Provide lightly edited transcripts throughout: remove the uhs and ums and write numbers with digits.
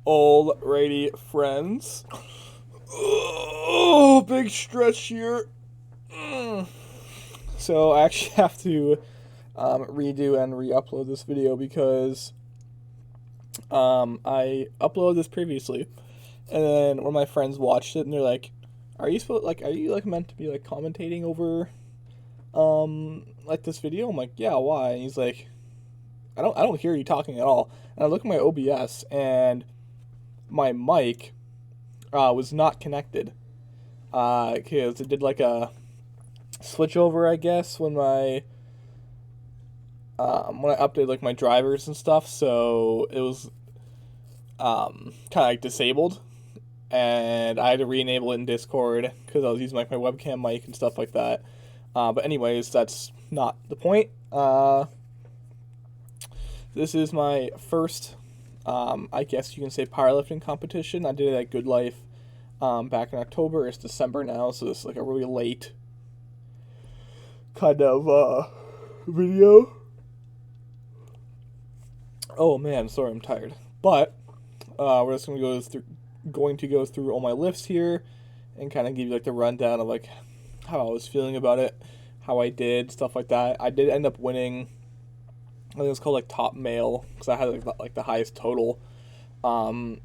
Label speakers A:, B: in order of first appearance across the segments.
A: Alrighty, friends. Oh, big stretch here. So I actually have to redo and re-upload this video because I uploaded this previously, and then one of my friends watched it and they're like, "Are you meant to be like commentating over like this video?" I'm like, "Yeah, why?" And he's like, I don't hear you talking at all." And I look at my OBS and my mic was not connected because it did like a switch over, I guess, when I updated like my drivers and stuff. So it was kind of like disabled, and I had to re-enable it in Discord because I was using like my webcam mic and stuff like that. But anyways, that's not the point. This is my first, I guess you can say, powerlifting competition. I did it at Goodlife back in October. It's December now, so this is like a really late kind of video. Oh man, sorry, I'm tired. But we're just going to go through all my lifts here and kind of give you like the rundown of like how I was feeling about it, how I did, stuff like that. I did end up winning. I think it was called like top male because I had like the highest total. All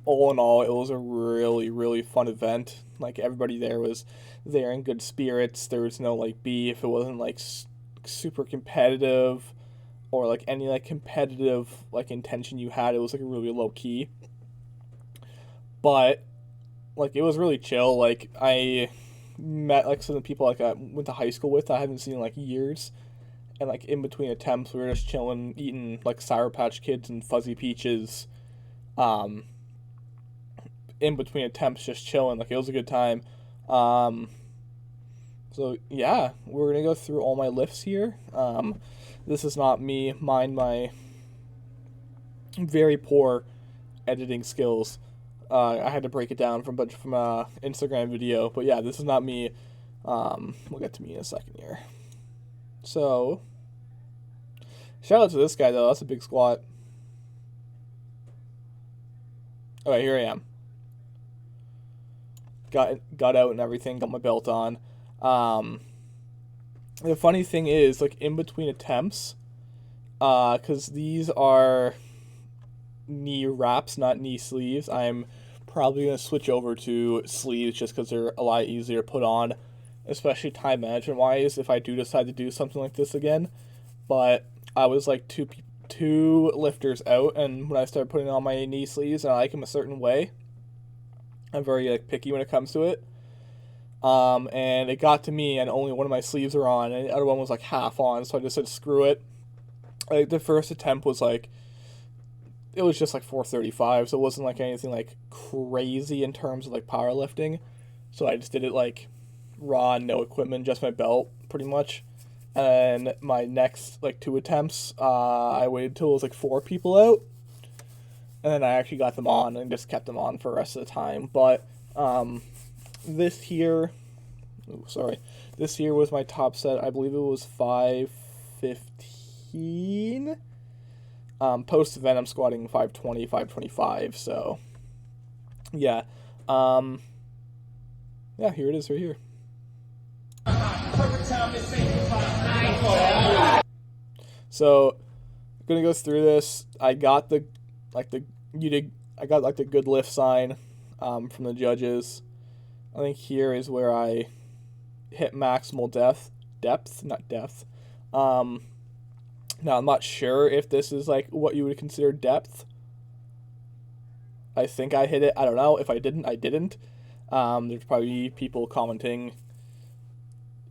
A: in all, it was a really fun event. Like everybody there was there in good spirits. There was no like beef. It wasn't like super competitive or like any like competitive like intention you had. It was like really low key. But like it was really chill. Like I met like some of the people like I went to high school with. I haven't seen in like years. And like in between attempts, we were just chilling, eating like Sour Patch Kids and Fuzzy Peaches. In between attempts, just chilling. Like it was a good time. So yeah, we're gonna go through all my lifts here. This is not me. Mind my very poor editing skills. I had to break it down from a Instagram video. But yeah, this is not me. We'll get to me in a second here. So, shout out to this guy though. That's a big squat. Okay, here I am. Got out and everything. Got my belt on. The funny thing is, like in between attempts, because these are knee wraps, not knee sleeves. I'm probably gonna switch over to sleeves just because they're a lot easier to put on, especially time management wise, if I do decide to do something like this again. But I was like two lifters out, and when I started putting on my knee sleeves and I like them a certain way, I'm very like picky when it comes to it. And it got to me and only one of my sleeves are on and the other one was like half on, so I just said screw it. Like the first attempt was like, it was just like 435, so it wasn't like anything like crazy in terms of like powerlifting. So I just did it like raw, no equipment, just my belt, pretty much. And my next like two attempts, I waited till it was like four people out, and then I actually got them on and just kept them on for the rest of the time. But this here was my top set. I believe it was 515. Post event, I'm squatting 520, 525. So yeah, yeah, here it is right here. So, I'm gonna go through this. I got the good lift sign from the judges. I think here is where I hit maximal depth, not depth. Now I'm not sure if this is like what you would consider depth. I think I hit it. I don't know. If I didn't, I didn't. There's probably people commenting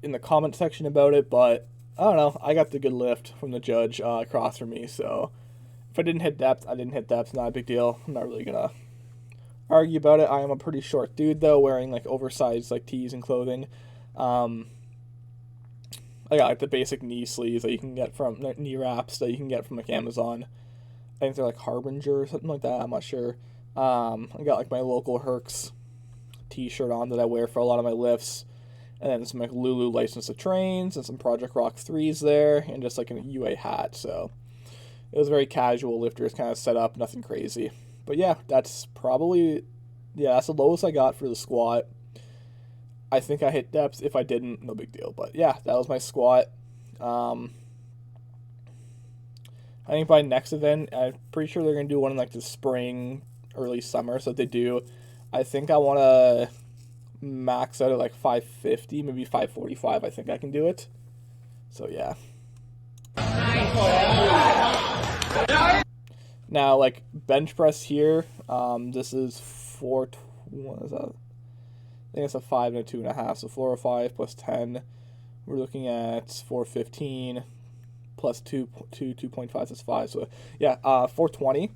A: in the comment section about it, but I don't know. I got the good lift from the judge across from me, so if I didn't hit depth, I didn't hit depth. Not a big deal. I'm not really gonna argue about it. I am a pretty short dude though, wearing like oversized like tees and clothing. I got like the basic knee sleeves that you can get from knee wraps that you can get from like Amazon. I think they're like Harbinger or something like that. I'm not sure. I got like my local Hercs t-shirt on that I wear for a lot of my lifts. And then some like Lulu License to Trains and some Project Rock 3s there, and just like a UA hat. So It was very casual lifters kind of set up, nothing crazy. But yeah, that's probably, yeah, that's the lowest I got for the squat. I think I hit depth. If I didn't, no big deal. But yeah, that was my squat. I think by next event, I'm pretty sure they're going to do one in like the spring, early summer. So if they do, I think I want to max out at like 550, maybe 545. I think I can do it. So yeah. Now, like bench press here, this is what is that? I think it's a 5 and a 2.5. So 405 plus 10. We're looking at 415 plus 2.5. That's 5. So yeah, 420.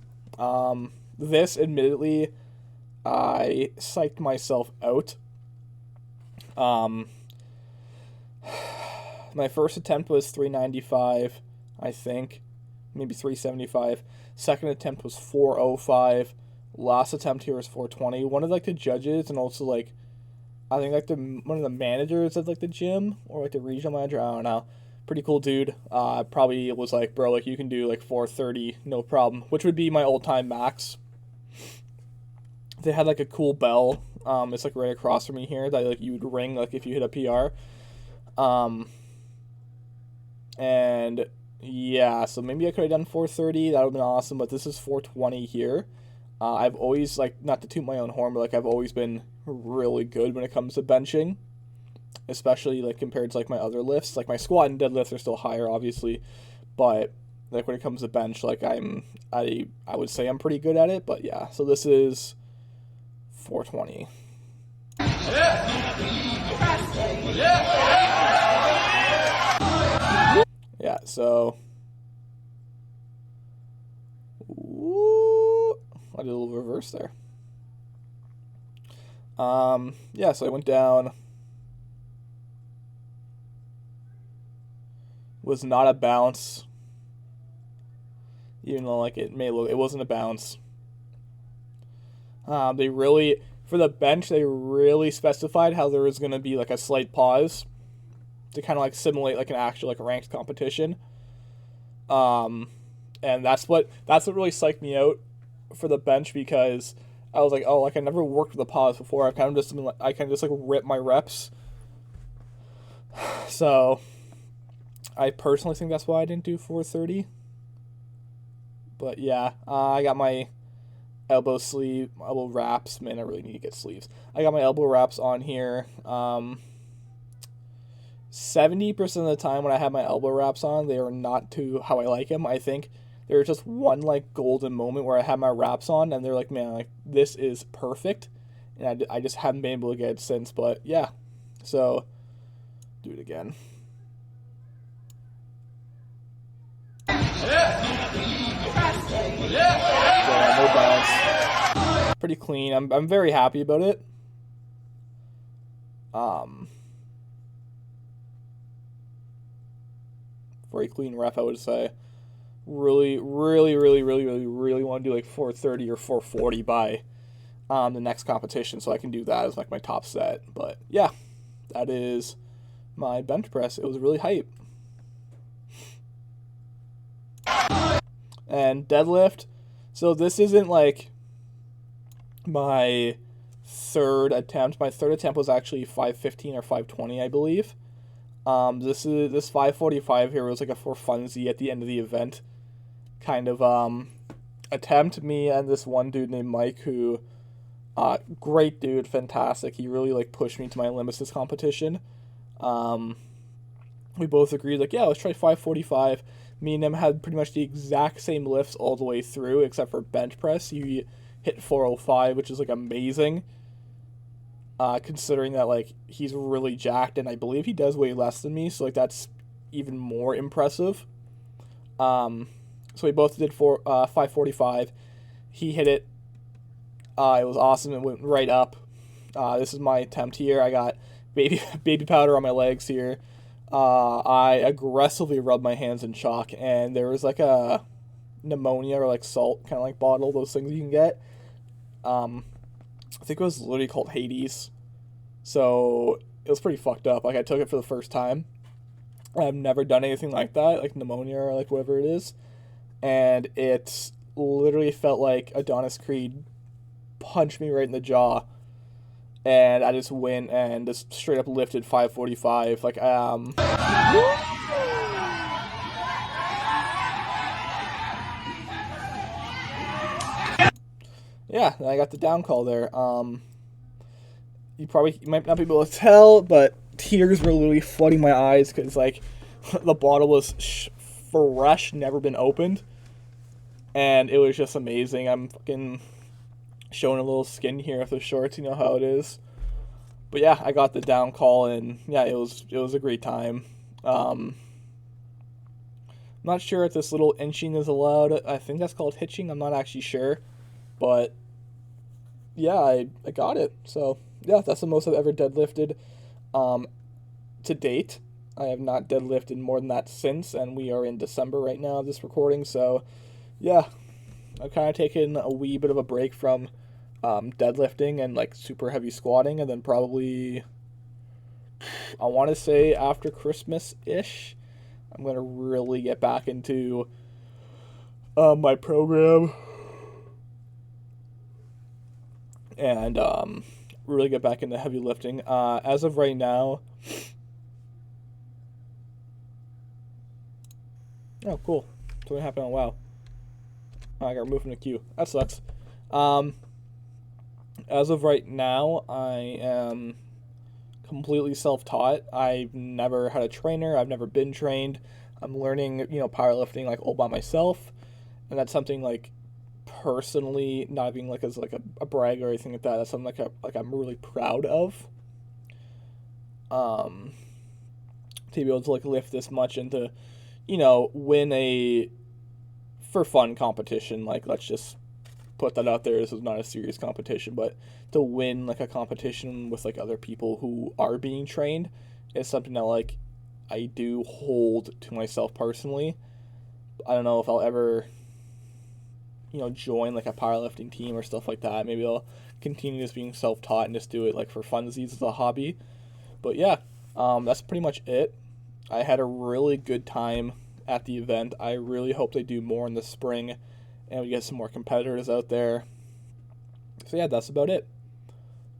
A: This admittedly, I psyched myself out. My first attempt was 395, I think, maybe 375. Second attempt was 405. Last attempt here was 420. One of like the judges and also like I think like one of the managers of like the gym or like the regional manager, I don't know. Pretty cool dude. Probably was like, bro, like you can do like 430, no problem, which would be my all-time max. They had like a cool bell. It's like right across from me here that like you would ring like if you hit a PR. And yeah, so maybe I could have done 430. That would have been awesome. But this is 420 here. I've always like not to toot my own horn, but like I've always been really good when it comes to benching, especially like compared to like my other lifts. Like my squat and deadlift are still higher, obviously, but like when it comes to bench, like I would say I'm pretty good at it. But yeah, so this is 420. Yeah, so I did a little reverse there. Yeah, so I went down. Was not a bounce. Even though like it may look, it wasn't a bounce. They really, for the bench, they really specified how there was going to be like a slight pause to kind of like simulate like an actual like ranked competition. And that's what really psyched me out for the bench, because I was like, oh, like I never worked with a pause before. I kind of just like rip my reps. So I personally think that's why I didn't do 430. But yeah, I got my elbow wraps. Man, I really need to get sleeves. I got my elbow wraps on here. 70% of the time when I have my elbow wraps on, they are not to how I like them. I think there's just one like golden moment where I have my wraps on and they're like, man, like this is perfect, and I just haven't been able to get it since. But yeah, so do it again. Yeah, no bounce. Pretty clean. I'm very happy about it. Very clean rep, I would say. Really want to do like 430 or 440 by the next competition, so I can do that as like my top set. But yeah, that is my bench press. It was really hype. And deadlift. So this isn't like my third attempt. My third attempt was actually 515 or 520, I believe. This 545 here was like a for funsie at the end of the event kind of attempt. Me and this one dude named Mike, who great dude, fantastic. He really like pushed me to my limits this competition. We both agreed like, yeah, let's try 545. Me and him had pretty much the exact same lifts all the way through except for bench press. He hit 405, which is like amazing. Considering that like he's really jacked and I believe he does weigh less than me, so like that's even more impressive. So we both did 545. He hit it. It was awesome. It went right up. This is my attempt here. I got baby powder on my legs here. I aggressively rubbed my hands in chalk, and there was like a pneumonia or like salt kind of like bottle, those things you can get. I think it was literally called Hades. So it was pretty fucked up. Like I took it for the first time. I've never done anything like that, like pneumonia or like whatever it is. and it literally felt like Adonis Creed punched me right in the jaw, and I just went and just straight up lifted 545. Like yeah, and I got the down call there. You might not be able to tell, but tears were literally flooding my eyes because like the bottle was fresh, never been opened, and it was just amazing. I'm fucking showing a little skin here of the shorts, you know how it is. But yeah, I got the down call, and yeah, it was a great time. I'm not sure if this little inching is allowed. I think that's called hitching. I'm not actually sure, but yeah, I got it. So yeah, that's the most I've ever deadlifted to date. I have not deadlifted more than that since, and we are in December right now of this recording. So yeah, I've kind of taken a wee bit of a break from deadlifting and like super heavy squatting, and then probably I want to say after Christmas ish, I'm gonna really get back into my program and really get back into heavy lifting. As of right now, oh cool, something happened on WoW. I got removed from the queue. That sucks. As of right now, I am completely self-taught. I've never had a trainer. I've never been trained. I'm learning, powerlifting like all by myself, and that's something like personally, not being like as like a brag or anything like that. That's something like I'm really proud of. To be able to like lift this much and to, win a for fun competition. Like let's just put that out there. This is not a serious competition, but to win like a competition with like other people who are being trained is something that like I do hold to myself personally. I don't know if I'll ever join like a powerlifting team or stuff like that. Maybe I'll continue just being self-taught and just do it like for funsies as a hobby. But yeah, that's pretty much it. I had a really good time at the event. I really hope they do more in the spring and we get some more competitors out there. So yeah, that's about it.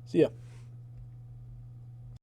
A: See ya.